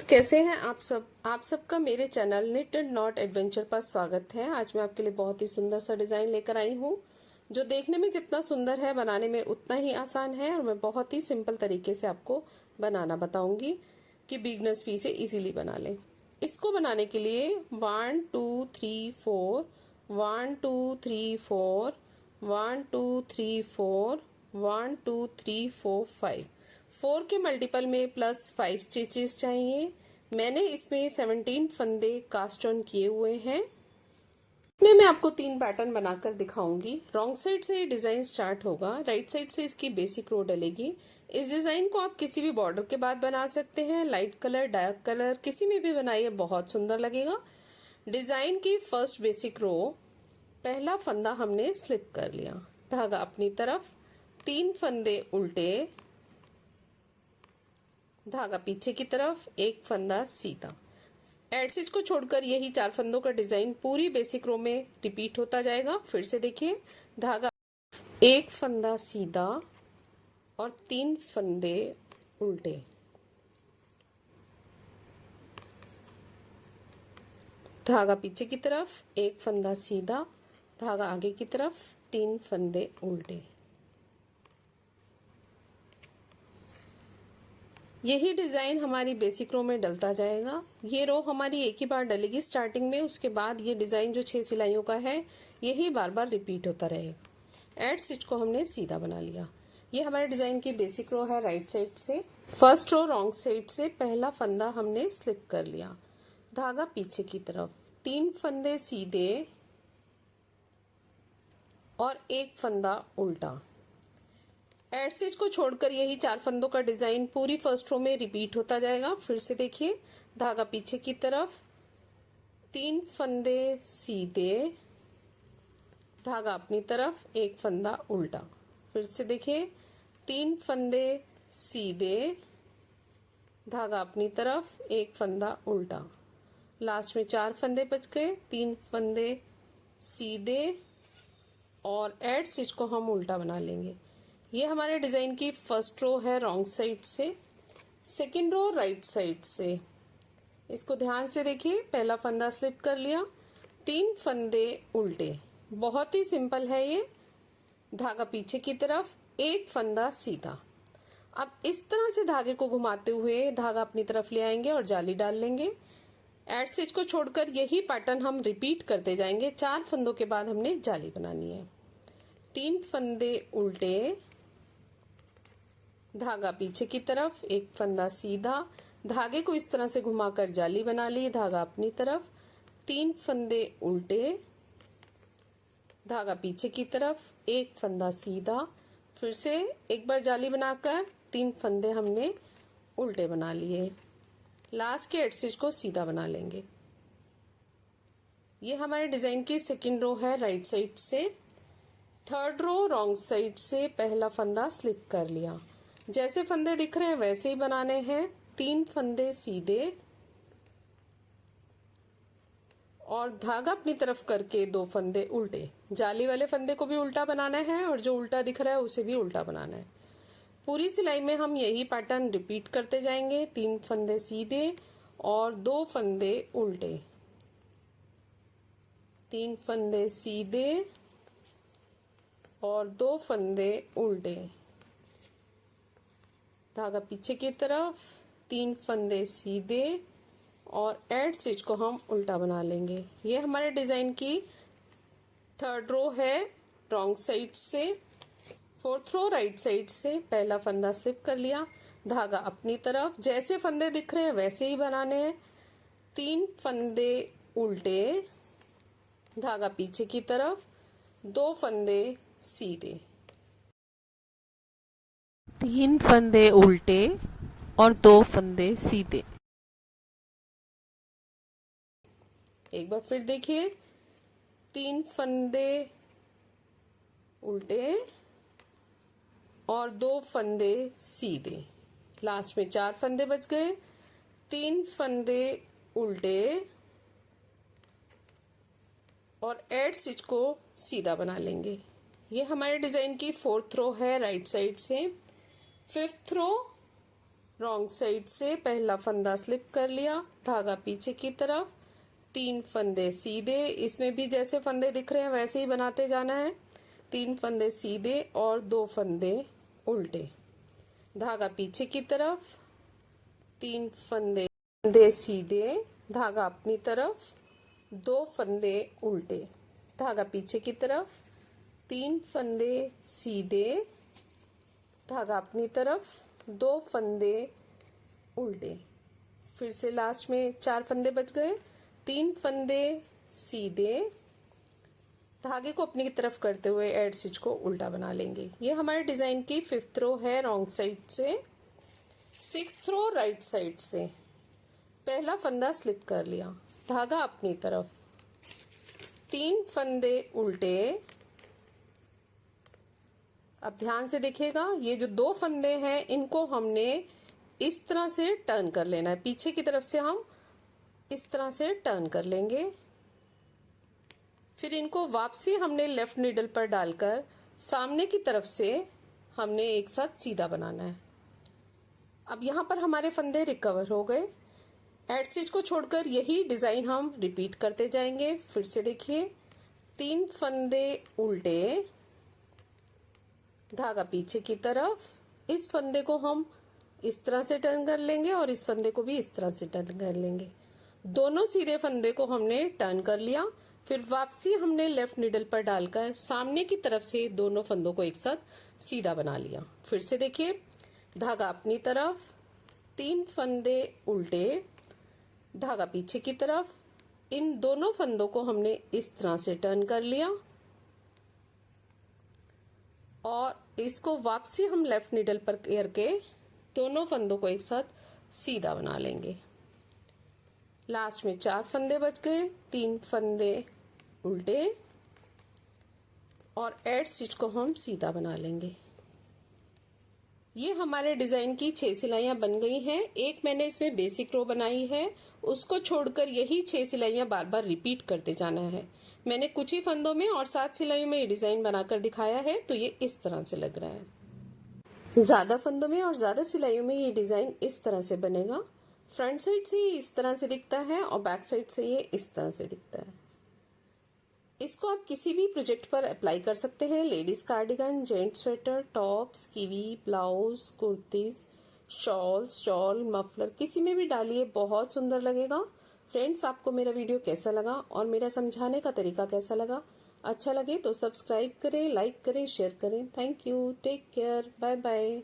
कैसे हैं आप सबका मेरे channel knit and knot adventure पर स्वागत है। आज मैं आपके लिए बहुत ही सुंदर सा डिजाइन लेकर आई हूँ जो देखने में जितना सुंदर है बनाने में उतना ही आसान है। और मैं बहुत ही सिंपल तरीके से आपको बनाना बताऊंगी कि बिगनर्स भी इसे इजीली बना लें। इसको बनाने के लिए 1 2 3 4 1 2 3 4 1 2 3 4 1 2 3 4 5 4 के मल्टीपल में +5 स्टिचेस चाहिए। मैंने इसमें 17 फंदे कास्ट ऑन किए हुए हैं। इसमें मैं आपको 3 पैटर्न बनाकर दिखाऊंगी। रॉन्ग साइड से ये डिजाइन स्टार्ट होगा, राइट साइड से इसकी बेसिक रो डलेगी। इस डिजाइन को आप किसी भी बॉर्डर के बाद बना सकते हैं। लाइट कलर, डार्क कलर किसी में भी बनाइए, बहुत सुंदर लगेगा। डिजाइन की फर्स्ट बेसिक रो, पहला फंदा हमने स्लिप कर लिया, धागा अपनी तरफ, 3 फंदे उल्टे, धागा पीछे की तरफ, एक फंदा सीधा। एड स्टिच को छोड़कर यही 4 फंदों का डिजाइन पूरी बेसिक रो में रिपीट होता जाएगा। फिर से देखिए, धागा, एक फंदा सीधा और 3 फंदे उल्टे, धागा पीछे की तरफ, एक फंदा सीधा, धागा आगे की तरफ, 3 फंदे उल्टे। यही डिजाइन हमारी बेसिक रो में डलता जाएगा। ये रो हमारी एक ही बार डलेगी स्टार्टिंग में, उसके बाद ये डिजाइन जो 6 सिलाइयों का है यही बार बार रिपीट होता रहेगा। एड स्टिच को हमने सीधा बना लिया। ये हमारे डिजाइन की बेसिक रो है राइट साइड से। फर्स्ट रो रॉन्ग साइड से पहला फंदा हमने स्लिप कर लिया, धागा पीछे की तरफ, 3 फंदे सीधे और एक फंदा उल्टा। एड स्टिच को छोड़कर यही 4 फंदों का डिजाइन पूरी फर्स्ट रो में रिपीट होता जाएगा। फिर से देखिए, धागा पीछे की तरफ, 3 फंदे सीधे, धागा अपनी तरफ, एक फंदा उल्टा। फिर से देखिए, 3 फंदे सीधे, धागा अपनी तरफ, एक फंदा उल्टा। लास्ट में 4 फंदे बच गए, 3 फंदे सीधे और एड स्टिच को हम उल्टा बना लेंगे। ये हमारे डिजाइन की फर्स्ट रो है रॉन्ग साइड से। सेकंड रो राइट साइड से, इसको ध्यान से देखिए। पहला फंदा स्लिप कर लिया, 3 फंदे उल्टे, बहुत ही सिंपल है ये। धागा पीछे की तरफ, एक फंदा सीधा। अब इस तरह से धागे को घुमाते हुए धागा अपनी तरफ ले आएंगे और जाली डाल लेंगे। एड स्टिच को छोड़कर यही पैटर्न हम रिपीट करते जाएंगे। 4 फंदों के बाद हमने जाली बनानी है। 3 फंदे उल्टे, धागा पीछे की तरफ, एक फंदा सीधा, धागे को इस तरह से घुमाकर जाली बना ली, धागा अपनी तरफ, 3 फंदे उल्टे, धागा पीछे की तरफ, एक फंदा सीधा। फिर से एक बार जाली बनाकर 3 फंदे हमने उल्टे बना लिए। लास्ट के एड स्टिच को सीधा बना लेंगे। ये हमारे डिजाइन की सेकंड रो है राइट साइड से। थर्ड रो रॉन्ग साइड से पहला फंदा स्लिप कर लिया। जैसे फंदे दिख रहे हैं वैसे ही बनाने हैं। 3 फंदे सीधे और धागा अपनी तरफ करके 2 फंदे उल्टे। जाली वाले फंदे को भी उल्टा बनाना है और जो उल्टा दिख रहा है उसे भी उल्टा बनाना है। पूरी सिलाई में हम यही पैटर्न रिपीट करते जाएंगे। 3 फंदे सीधे और 2 फंदे उल्टे, 3 फंदे सीधे और 2 फंदे उल्टे, धागा पीछे की तरफ, 3 फंदे सीधे और एड स्टिच को हम उल्टा बना लेंगे। ये हमारे डिजाइन की थर्ड रो है रॉन्ग साइड से। फोर्थ रो राइट साइड से, पहला फंदा स्लिप कर लिया, धागा अपनी तरफ, जैसे फंदे दिख रहे हैं वैसे ही बनाने हैं। 3 फंदे उल्टे, धागा पीछे की तरफ, 2 फंदे सीधे, 3 फंदे उल्टे और 2 फंदे सीधे। एक बार फिर देखिए, 3 फंदे उल्टे और 2 फंदे सीधे। लास्ट में 4 फंदे बच गए, 3 फंदे उल्टे और एड स्टिच को सीधा बना लेंगे। ये हमारे डिजाइन की फोर्थ रो है राइट साइड से। फिफ्थ रो रॉन्ग साइड से पहला फंदा स्लिप कर लिया, धागा पीछे की तरफ, 3 फंदे सीधे, इसमें भी जैसे फंदे दिख रहे हैं वैसे ही बनाते जाना है। 3 फंदे सीधे और 2 फंदे उल्टे, धागा पीछे की तरफ, 3 फंदे सीधे, धागा अपनी तरफ, 2 फंदे उल्टे, धागा पीछे की तरफ, 3 फंदे सीधे, धागा अपनी तरफ, 2 फंदे उल्टे। फिर से लास्ट में 4 फंदे बच गए, 3 फंदे सीधे, धागे को अपनी तरफ करते हुए एड स्टिच को उल्टा बना लेंगे। ये हमारे डिजाइन की 5th रो है रॉन्ग साइड से। 6th रो राइट साइड से पहला फंदा स्लिप कर लिया, धागा अपनी तरफ, 3 फंदे उल्टे। अब ध्यान से देखिएगा, ये जो 2 फंदे हैं इनको हमने इस तरह से टर्न कर लेना है, पीछे की तरफ से हम इस तरह से टर्न कर लेंगे। फिर इनको वापसी हमने लेफ्ट नीडल पर डालकर सामने की तरफ से हमने एक साथ सीधा बनाना है। अब यहाँ पर हमारे फंदे रिकवर हो गए। एड स्टिच को छोड़कर यही डिजाइन हम रिपीट करते जाएंगे। फिर से देखिए, 3 फंदे उल्टे, धागा पीछे की तरफ, इस फंदे को हम इस तरह से टर्न कर लेंगे और इस फंदे को भी इस तरह से टर्न कर लेंगे। दोनों सीधे फंदे को हमने टर्न कर लिया, फिर वापसी हमने लेफ्ट नीडल पर डालकर सामने की तरफ से दोनों फंदों को एक साथ सीधा बना लिया। फिर से देखिए, धागा अपनी तरफ, 3 फंदे उल्टे, धागा पीछे की तरफ, इन दोनों फंदों को हमने इस तरह से टर्न कर लिया और इसको वापसी हम लेफ्ट नीडल पर करके दोनों फंदों को एक साथ सीधा बना लेंगे। लास्ट में 4 फंदे बच गए, 3 फंदे उल्टे और एड स्टिच को हम सीधा बना लेंगे। ये हमारे डिजाइन की 6 सिलाइयां बन गई हैं। एक मैंने इसमें बेसिक रो बनाई है, उसको छोड़कर यही 6 सिलाइयां बार बार रिपीट करते जाना है। मैंने कुछ ही फंदों में और 7 सिलाइयों में ये डिजाइन बनाकर दिखाया है, तो ये इस तरह से लग रहा है। ज्यादा फंदों में और ज्यादा सिलाइयों में ये डिजाइन इस तरह से बनेगा। फ्रंट साइड से ये इस तरह से दिखता है और बैक साइड से ये इस तरह से दिखता है। इसको आप किसी भी प्रोजेक्ट पर अप्लाई कर सकते हैं। Ladies cardigan, gent sweater, tops, कीवी, blouse, kurtis, shawl, stole, muffler, किसी में भी डालिए, बहुत सुंदर लगेगा। फ्रेंड्स, आपको मेरा वीडियो कैसा लगा और मेरा समझाने का तरीका कैसा लगा? अच्छा लगे तो सब्सक्राइब करें, लाइक करें, शेयर करें। Thank you, take care, bye bye.